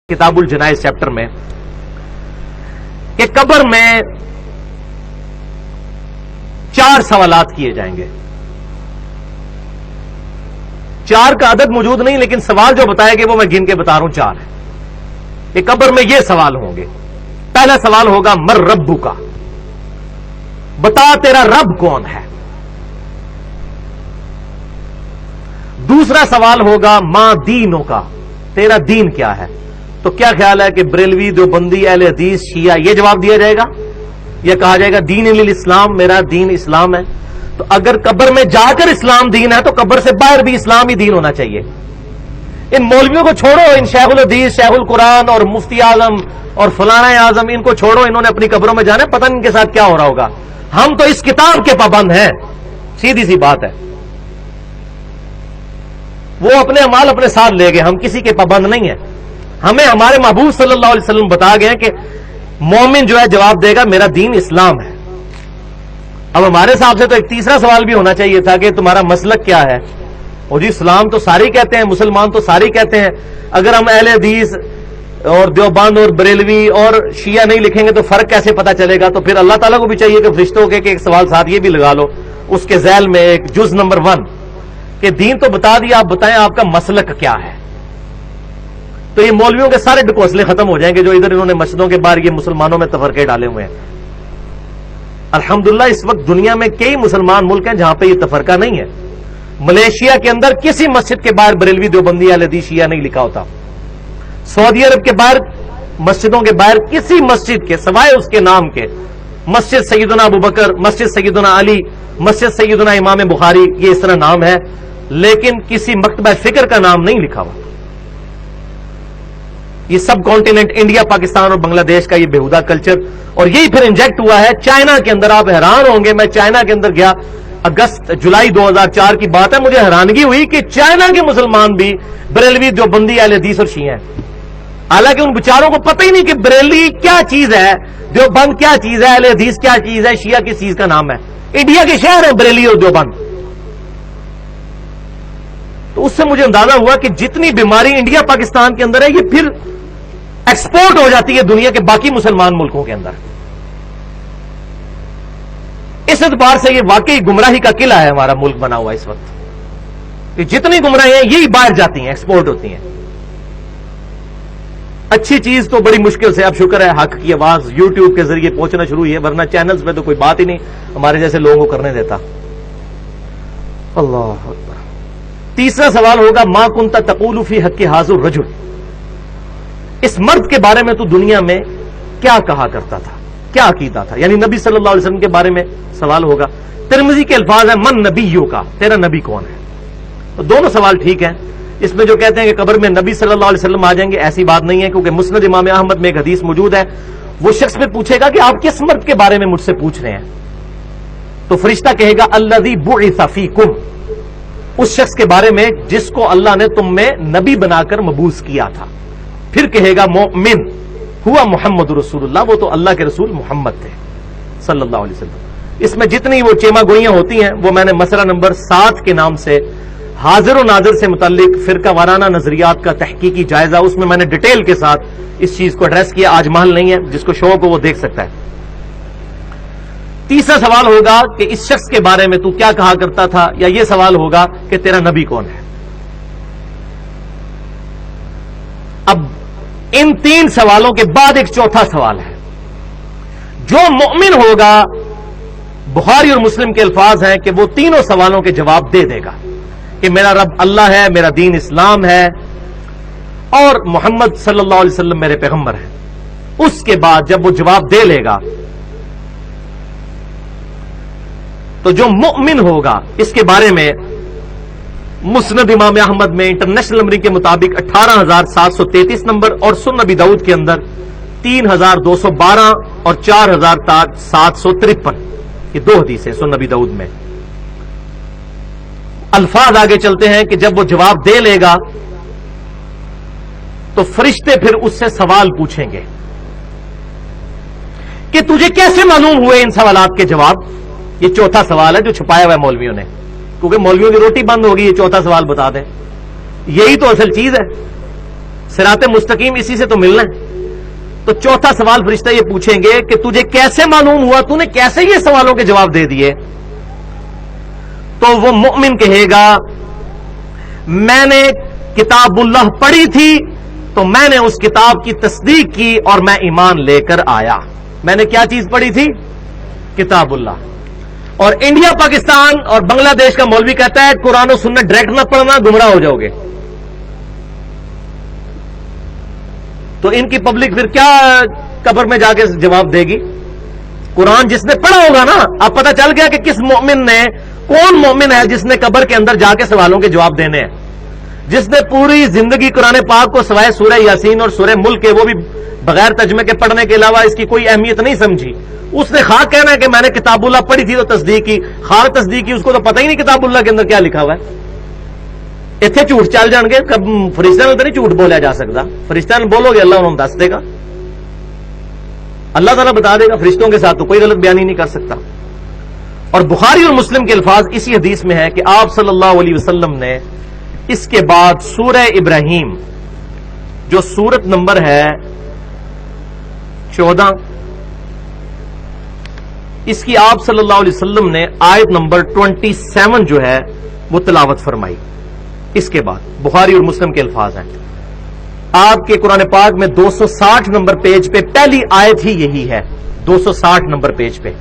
किताब उल जनाइज चैप्टर में कि कब्र में 4 सवालात किए जाएंगे। 4 का अदद मौजूद नहीं, लेकिन सवाल जो बताए गए वो मैं गिन के बता रहा हूं 4 है कि कब्र में ये सवाल होंगे। पहला सवाल होगा मर रब्बू का, बता तेरा रब कौन है। दूसरा सवाल होगा मां दीनों का, तेरा दीन क्या है। तो क्या ख्याल है कि बरेलवी, देवबंदी, अहले हदीस, शिया, ये जवाब दिया जाएगा या कहा जाएगा दीन इल इस्लाम, मेरा दीन इस्लाम है। तो अगर कब्र में जाकर इस्लाम दीन है तो कब्र से बाहर भी इस्लाम ही दीन होना चाहिए। इन मौलवियों को छोड़ो, इन शेखुल हदीस, शेखुल कुरान और मुफ्ती आजम और फलाना आजम, इनको छोड़ो, इन्होंने अपनी कब्रों में जाना, पता नहीं इनके साथ क्या हो रहा होगा। हम तो इस किताब के पाबंद हैं, सीधी सी बात है। वो अपने अमाल अपने साथ ले गए, हम किसी के पाबंद नहीं है। हमें हमारे महबूब सल्लल्लाहु अलैहि वसल्लम बता गए कि मोमिन जो है जवाब देगा मेरा दीन इस्लाम है। अब हमारे हिसाब से तो एक तीसरा सवाल भी होना चाहिए था कि तुम्हारा मसलक क्या है। और जी इस्लाम तो सारी कहते हैं, मुसलमान तो सारी कहते हैं, अगर हम अहले हदीस और देवबंद और बरेलवी और शिया नहीं लिखेंगे तो फर्क कैसे पता चलेगा। तो फिर अल्लाह ताला को भी चाहिए कि फरिश्तों के एक सवाल साथ ये भी लगा लो उसके ज़ैल में एक जुज नंबर 1 कि दीन तो बता दिया, आप बताएं आपका मसलक क्या है। तो ये मौलवियों के सारे ढकोसले खत्म हो जाएंगे जो इधर इन्होंने मस्जिदों के बाहर ये मुसलमानों में तफरके डाले हुए हैं। अल्हम्दुलिल्लाह इस वक्त दुनिया में कई मुसलमान मुल्क हैं जहां पे ये तफरका नहीं है। मलेशिया के अंदर किसी मस्जिद के बाहर बरेलवी, देवबंदी, अहले हदीस, शिया नहीं लिखा होता। सऊदी अरब के बाहर मस्जिदों के बाहर किसी मस्जिद के सिवाय उसके नाम के मस्जिद सैयदना अबू बकर, मस्जिद सैयदना अली, मस्जिद सैयदना इमाम बुखारी, ये इस तरह नाम है, लेकिन किसी मकतबा फिक्र का नाम नहीं लिखा हुआ। ये सब कॉन्टिनेंट इंडिया, पाकिस्तान और बांग्लादेश का ये बेहुदा कल्चर, और यही फिर इंजेक्ट हुआ है चाइना के अंदर। आप हैरान होंगे, मैं चाइना के अंदर गया, जुलाई 2004 की बात है, मुझे हैरानगी हुई कि चाइना के मुसलमान भी बरेलवी, देवबंदी, अहले हदीस और शिया हैं। हालांकि उन बेचारों को पता ही नहीं कि बरेलवी क्या चीज है, देवबंद क्या चीज है, अहले हदीस क्या चीज है, शिया किस चीज का नाम है। इंडिया के शहर है बरेली और देवबंद। तो उससे मुझे अंदाजा हुआ कि जितनी बीमारी इंडिया पाकिस्तान के अंदर है ये फिर एक्सपोर्ट हो जाती है दुनिया के बाकी मुसलमान मुल्कों के अंदर। इस एतबार से ये वाकई गुमराही का किला है हमारा मुल्क बना हुआ इस वक्त। कि जितनी गुमराहियां यही बाहर जाती हैं, एक्सपोर्ट होती हैं। अच्छी चीज तो बड़ी मुश्किल से, अब शुक्र है हक की आवाज यूट्यूब के जरिए पहुंचना शुरू हुई है, वरना चैनल्स पे तो कोई बात ही नहीं हमारे जैसे लोगों को करने देता। अल्लाह अकबर। तीसरा सवाल होगा मा कुंता तकूलु फी हक्की हाजुर रजुल, इस मर्द के बारे में तो दुनिया में क्या कहा करता था, क्या अकीदा था। यानी नबी सल्लल्लाहु अलैहि वसल्लम के बारे में सवाल होगा। तिरमिज़ी के अल्फाज है मन नबीयों का, तेरा नबी कौन है। तो दोनों सवाल ठीक हैं। इसमें जो कहते हैं कि कब्र में नबी सल्लल्लाहु अलैहि वसल्लम आ जाएंगे, ऐसी बात नहीं है, क्योंकि मुस्नद इमाम अहमद में एक हदीस मौजूद है। वो शख्स फिर पूछेगा कि आप किस मर्द के बारे में मुझसे पूछ रहे हैं। तो फरिश्ता कहेगा अल्लज़ी बुइसा फीकुम, उस शख्स के बारे में जिसको अल्लाह ने तुम में नबी बनाकर मबूस किया था। फिर कहेगा मोमिन हुआ मोहम्मद रसूलुल्लाह, वो तो अल्लाह के रसूल मोहम्मद थे सल्लल्लाहु अलैहि वसल्लम। इसमें जितनी वो चेमा गोइयां होती हैं वो मैंने मसला नंबर 7 के नाम से हाजिर और नाजिर से मुतल्लिक फिरका वाराना नजरियात का तहकीकी जायजा, उसमें मैंने डिटेल के साथ इस चीज को एड्रेस किया। आज महल नहीं है, जिसको शौक हो वो देख सकता है। तीसरा सवाल होगा कि इस शख्स के बारे में तू क्या कहा करता था, या यह सवाल होगा कि तेरा नबी कौन है। अब इन 3 सवालों के बाद एक चौथा सवाल है। जो मोमिन होगा, बुखारी और मुस्लिम के अल्फाज हैं कि वो तीनों सवालों के जवाब दे देगा कि मेरा रब अल्लाह है, मेरा दीन इस्लाम है और मोहम्मद सल्लल्लाहु अलैहि वसल्लम मेरे पैगंबर हैं। उसके बाद जब वो जवाब दे लेगा तो जो मुमिन होगा, इसके बारे में मुस्नद इमाम अहमद में इंटरनेशनल नंबरिंग के मुताबिक 18,733 नंबर और सुन्न नबी दाऊद के अंदर 3,212 और 4,753, ये 2 हदीसें सुन्न नबी दाऊद में। अल्फाज आगे चलते हैं कि जब वो जवाब दे लेगा तो फरिश्ते फिर उससे सवाल पूछेंगे कि तुझे कैसे मालूम हुए इन सवालात के जवाब। ये चौथा सवाल है जो छुपाया हुआ है मौलवियों ने, क्योंकि मौलवियों की रोटी बंद होगी ये चौथा सवाल बता दें। यही तो असल चीज है। सिरात मुस्तकीम इसी से तो मिलना है। तो चौथा सवाल फरिश्ता ये पूछेंगे कि तुझे कैसे मालूम हुआ, तूने कैसे ये सवालों के जवाब दे दिए? तो वो मुअमिन कहेगा मैंने किताबुल्लाह पढ़ी थी, तो मैंने उस किताब की तस्दीक की और मैं ईमान लेकर आया। मैंने क्या चीज पढ़ी थी? किताबुल्लाह। और इंडिया, पाकिस्तान और बांग्लादेश का मौलवी कहता है कुरान और सुन्नत डायरेक्ट ना पढ़ना, गुमराह हो जाओगे। तो इनकी पब्लिक फिर क्या कब्र में जाके जवाब देगी? कुरान जिसने पढ़ा होगा ना, अब पता चल गया कि किस मोमिन ने, कौन मोमिन है जिसने कब्र के अंदर जाके सवालों के जवाब देने हैं, जिसने पूरी जिंदगी कुरान पाक को सिवाय सूरह यासीन और सूरह मुल्क के, वो भी बगैर तर्जुमे के पढ़ने के अलावा इसकी कोई अहमियत नहीं समझी। उसने खाक कहना है कि मैंने किताबुल्लाह पढ़ी थी तो तस्दीक की, खाक तस्दीक की, उसको तो पता ही नहीं किताबुल्लाह के अंदर क्या लिखा हुआ है। इतने झूठ चल जाएंगे, कब फरिश्ता ने तो नहीं झूठ बोला जा सकता। फरिश्ता ने बोलोगे अल्लाह उन्हें दस देगा, अल्लाह ताला बता देगा। फरिश्तों के साथ तो कोई गलत बयानी नहीं कर सकता। और बुखारी और मुस्लिम के अल्फाज इसी हदीस में है कि आप सल्लल्लाहु अलैहि वसल्लम ने इसके बाद सूरह इब्राहिम, जो सूरत नंबर है 14, इसकी आप सल्लल्लाहु अलैहि वसल्लम ने आयत नंबर 27 जो है वो तिलावत फरमाई। इसके बाद बुखारी और मुस्लिम के अल्फाज हैं। आपके कुरान पाक में 260 नंबर पेज पे पहली आयत ही यही है। 260 नंबर पेज पे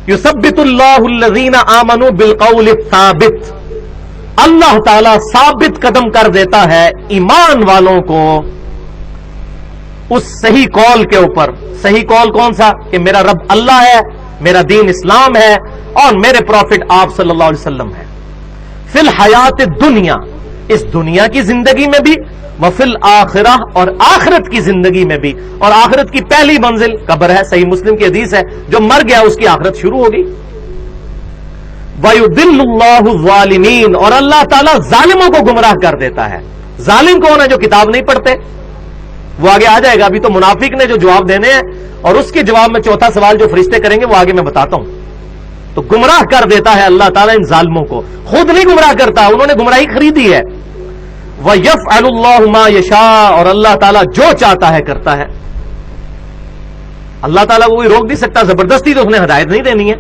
युसब्बितुल्लाहुल्लज़ीना आमनू बिलक़ौलि साबित, अल्लाह ताला साबित कदम कर देता है ईमान वालों को उस सही कौल के ऊपर। सही कौल कौन सा? कि मेरा रब अल्लाह है, मेरा दीन इस्लाम है और मेरे प्रॉफिट आप सल्लल्लाहु अलैहि वसल्लम है। फिल हयात दुनिया, इस दुनिया की जिंदगी में भी, व फिल आखिरा, और आखिरत की जिंदगी में भी। और आखिरत की पहली मंजिल कब्र है, सही मुस्लिम की हदीस है, जो मर गया उसकी आखिरत शुरू हो गई। वयुदिल्लुल्लाहु ज़ालिमीन, और अल्लाह ताला जालिमों को गुमराह कर देता है। जालिम कौन है? जो किताब नहीं पढ़ते। वो आगे आ जाएगा। अभी तो मुनाफिक ने जो जवाब देने हैं, और उसके जवाब में चौथा सवाल जो फरिश्ते करेंगे वो आगे मैं बताता हूं। तो गुमराह कर देता है अल्लाह ताला इन जालिमों को, खुद नहीं गुमराह करता, उन्होंने गुमराही खरीदी है। वयफ़अलुल्लाहु मा यशा, और अल्लाह ताला जो चाहता है करता है। अल्लाह ताला को कोई रोक नहीं सकता, जबरदस्ती तो उसने हिदायत नहीं देनी है।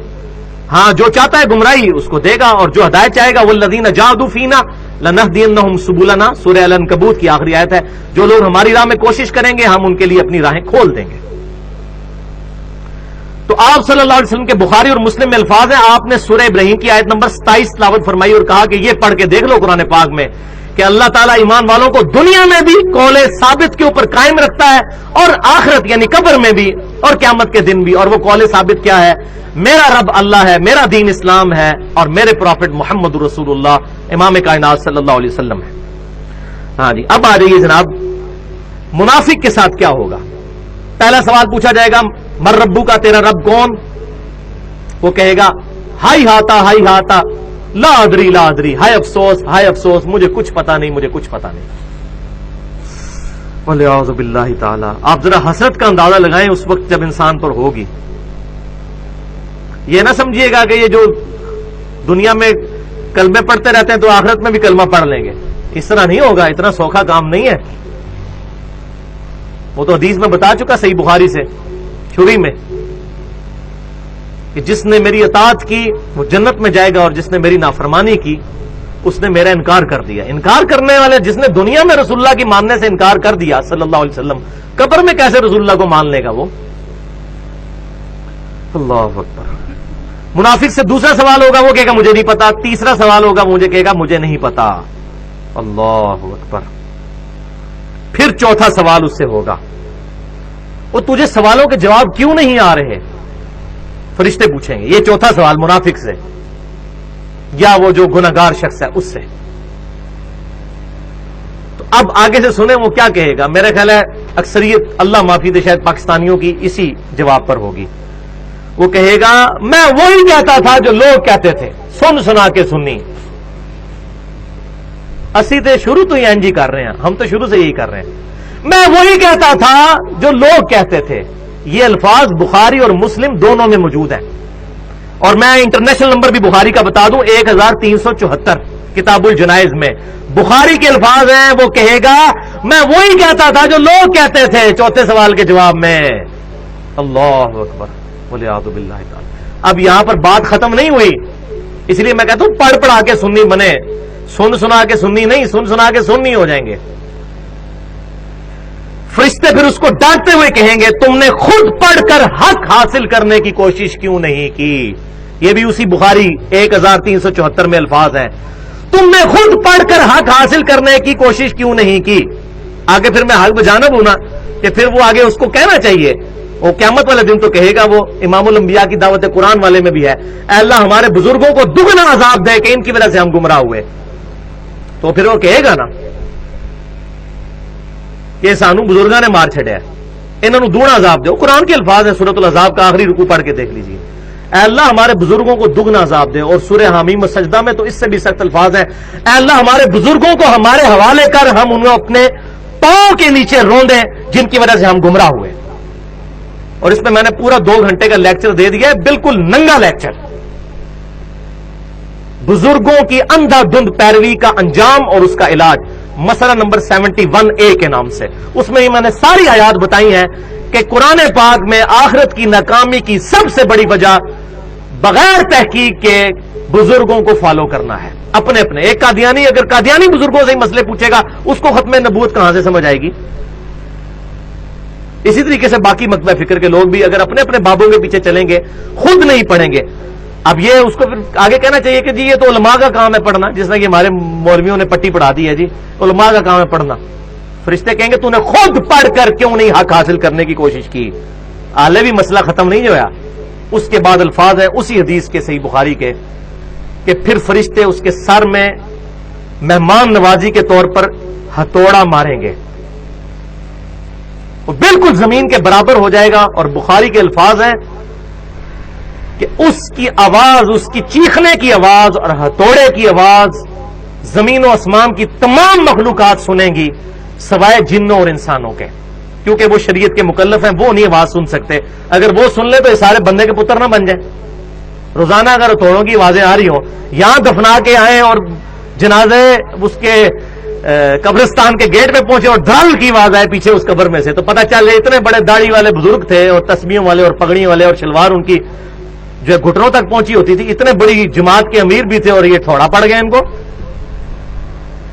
हां, जो चाहता है गुमराही उसको देगा, और जो हिदायत चाहेगा वल्लज़ीना जाहदू फीना लनहदियन्नहुम सुबुलना, सूरह अल-अनकबूत की आखिरी आयत है। जो लोग हमारी राह में कोशिश करेंगे हम उनके लिए अपनी राहें खोल देंगे। तो आप सल्लल्लाहु अलैहि वसल्लम के बुखारी और मुस्लिम में अल्फाज हैं, आपने सूरह इब्राहिम की आयत नंबर 27 तिलावत फरमाई और कहा कि ये पढ़ के देख लो कुरान पाक में कि अल्लाह ताला ईमान वालों को दुनिया में भी कौले साबित के ऊपर कायम रखता है, और आखिरत यानी कब्र में भी, और क़यामत के दिन भी। और वो कौले साबित क्या है? मेरा रब अल्लाह है, मेरा दीन इस्लाम है, और मेरे प्रॉफिट मोहम्मद रसूलुल्लाह इमाम कायनात सल्लल्लाहु अलैहि वसल्लम है। हाँ जी, अब आ जाइए जनाब, मुनाफिक के साथ क्या होगा? पहला सवाल पूछा जाएगा, मर रब्बू का, तेरा रब कौन? वो कहेगा हाय हाता ला अदरी, हाय अफसोस, मुझे कुछ पता नहीं, मुझे कुछ पता नहीं। वलियाउज़ु बिल्लाहि ताला। आप जरा हसरत का अंदाजा लगाएं उस वक्त जब इंसान पर होगी। ये ना समझिएगा कि ये जो दुनिया में कलमे पढ़ते रहते हैं तो आखिरत में भी कलमा पढ़ लेंगे, इस तरह नहीं होगा। इतना सौखा काम नहीं है। वो तो हदीस में बता चुका सही बुखारी से शुरू में कि जिसने मेरी अताअत की वो जन्नत में जाएगा, और जिसने मेरी नाफरमानी की उसने मेरा इनकार कर दिया। इनकार करने वाले, जिसने दुनिया में रसूलुल्लाह की मानने से इनकार कर दिया सल्लल्लाहु अलैहि वसल्लम, कब्र में कैसे रसूलुल्लाह को मान लेगा वो? अल्लाहु अकबर। मुनाफिक से दूसरा सवाल होगा, वो कहेगा मुझे नहीं पता। तीसरा सवाल होगा, मुझे कहेगा मुझे नहीं पता। अल्लाहु अकबर। फिर चौथा सवाल उससे होगा, वो तुझे सवालों के जवाब क्यों नहीं आ रहे? फरिश्ते पूछेंगे। ये चौथा सवाल मुनाफिक से, या वो जो गुनहगार शख्स है उससे। तो अब आगे से सुने वो क्या कहेगा। मेरा ख्याल है अक्सरियत, अल्लाह माफी दे, शायद पाकिस्तानियों की इसी जवाब पर होगी। वो कहेगा मैं वही कहता था जो लोग कहते थे, सुन सुना के सुनी। असी तो शुरू तो ही एनजी कर रहे हैं, हम तो शुरू से यही कर रहे हैं। मैं वही कहता था जो लोग कहते थे। ये अल्फाज बुखारी और मुस्लिम दोनों में मौजूद हैं। और मैं इंटरनेशनल नंबर भी बुखारी का बता दूं, 1374। کتاب الجنائز میں بخاری کے الفاظ ہیں، وہ کہے گا میں وہی کہتا تھا جو لوگ کہتے تھے چوتھے سوال کے جواب میں۔ اللہ اکبر والعیاذ باللہ تعالی۔ اب یہاں پر بات ختم نہیں ہوئی، اس لیے میں کہتا ہوں پڑھ پڑھا کے سنی بنے، سن سنا کے سنی نہیں، سن سنا کے سنی ہو جائیں گے۔ فرشتے پھر اس کو ڈانٹتے ہوئے کہیں گے تم نے خود پڑھ کر حق حاصل کرنے کی کوشش کیوں نہیں کی؟ یہ بھی اسی بخاری 1374 میں الفاظ ہیں، تم نے خود پڑھ کر حق حاصل کرنے کی کوشش کیوں نہیں کی؟ آگے پھر میں حق بجانب ہوں نا کہ پھر وہ آگے اس کو کہنا چاہیے، وہ قیامت والے دن تو کہے گا، وہ امام الانبیاء کی دعوت قرآن والے میں بھی ہے، اے اللہ ہمارے بزرگوں کو دگنا عذاب دے کہ ان کی وجہ سے ہم گمراہ ہوئے۔ تو پھر وہ کہے گا نا کہ سانو بزرگاں نے مار چھڑیا، انہوں نے دگنا عذاب دو۔ قرآن کے الفاظ ہیں، سورۃ العذاب کا آخری رکوع پڑھ کے دیکھ لیجیے، اے اللہ ہمارے بزرگوں کو دگنا عذاب دے۔ اور سورہ حمیم سجدہ میں تو اس سے بھی سخت الفاظ ہیں، اے اللہ ہمارے بزرگوں کو ہمارے حوالے کر، ہم انہیں اپنے پاؤں کے نیچے روندیں جن کی وجہ سے ہم گمراہ ہوئے۔ اور اس میں میں نے پورا 2 گھنٹے کا لیکچر دے دیا ہے، بالکل ننگا لیکچر، بزرگوں کی اندھا دھند پیروی کا انجام اور اس کا علاج، مسئلہ نمبر 71A کے نام سے۔ اس میں ہی میں نے ساری آیات بتائی ہیں کہ قرآن پاک میں آخرت کی ناکامی کی سب سے بڑی وجہ بغیر تحقیق کے بزرگوں کو فالو کرنا ہے، اپنے اپنے۔ ایک قادیانی اگر قادیانی بزرگوں سے ہی مسئلے پوچھے گا، اس کو ختم نبوت کہاں سے سمجھ آئے گی؟ اسی طریقے سے باقی مکتبہ فکر کے لوگ بھی اگر اپنے اپنے بابوں کے پیچھے چلیں گے، خود نہیں پڑھیں گے۔ اب یہ اس کو پھر آگے کہنا چاہیے کہ جی یہ تو علماء کا کام ہے پڑھنا، جس طرح کہ ہمارے مولویوں نے پٹی پڑھا دی ہے، جی علماء کا کام ہے پڑھنا۔ فرشتے کہیں گے تو نے خود پڑھ کر کیوں نہیں حق حاصل کرنے کی کوشش کی؟ آلے بھی مسئلہ ختم نہیں ہوا۔ اس کے بعد الفاظ ہے اسی حدیث کے صحیح بخاری کے کہ پھر فرشتے اس کے سر میں مہمان نوازی کے طور پر ہتھوڑا ماریں گے، وہ بالکل زمین کے برابر ہو جائے گا۔ اور بخاری کے الفاظ ہیں کہ اس کی آواز، اس کی چیخنے کی آواز اور ہتھوڑے کی آواز زمین و آسمان کی تمام مخلوقات سنیں گی سوائے جنوں اور انسانوں کے، کیونکہ وہ شریعت کے مکلف ہیں، وہ نہیں آواز سن سکتے۔ اگر وہ سن لیں تو یہ سارے بندے کے پتر نہ بن جائیں۔ روزانہ اگر ہتھوڑوں کی آوازیں آ رہی ہوں، یہاں دفنا کے آئیں اور جنازے اس کے قبرستان کے گیٹ پہ پہنچے اور دھڑل کی آواز آئے پیچھے اس قبر میں سے، تو پتہ چل جائے اتنے بڑے داڑھی والے بزرگ تھے اور تسبیحوں والے اور پگڑی والے اور شلوار ان کی جو گھٹنوں تک پہنچی ہوتی تھی، اتنے بڑی جماعت کے امیر بھی تھے اور یہ تھوڑا پڑ گئے ان کو،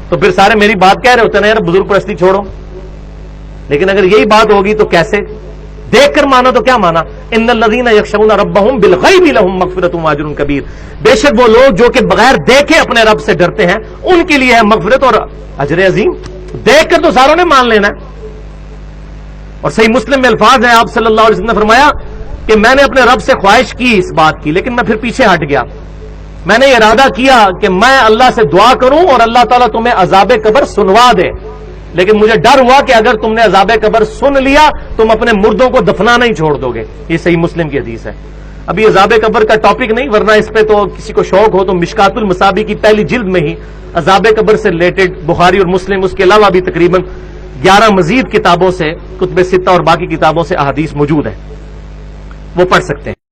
تو پھر سارے میری بات کہہ رہے ہوتے ہیں یار بزرگ پرستی چھوڑو۔ لیکن اگر یہی بات ہوگی تو کیسے؟ دیکھ کر مانا تو کیا مانا؟ ان الذین یخشون ربہم بالغیب لہم مغفرۃ واجر کبیر، بے شک وہ لوگ جو کہ بغیر دیکھے اپنے رب سے ڈرتے ہیں ان کے لیے ہے مغفرت اور اجر عظیم۔ دیکھ کر تو ساروں نے مان لینا ہے۔ اور صحیح مسلم میں الفاظ ہیں، آپ صلی اللہ علیہ وسلم نے فرمایا کہ میں نے اپنے رب سے خواہش کی اس بات کی، لیکن میں پھر پیچھے ہٹ گیا۔ میں نے ارادہ کیا کہ میں اللہ سے دعا کروں اور اللہ تعالیٰ تمہیں عذاب قبر سنوا دے، لیکن مجھے ڈر ہوا کہ اگر تم نے عذاب قبر سن لیا تم اپنے مردوں کو دفنانا ہی چھوڑ دو گے۔ یہ صحیح مسلم کی حدیث ہے۔ ابھی عذاب قبر کا ٹاپک نہیں، ورنہ اس پہ تو کسی کو شوق ہو تو مشکات المصابیح کی پہلی جلد میں ہی عذاب قبر سے ریلیٹڈ بخاری اور مسلم، اس کے علاوہ بھی تقریباً 11 مزید کتابوں سے، کتب ستہ اور باقی کتابوں سے احادیث موجود ہیں، وہ پڑھ سکتے ہیں۔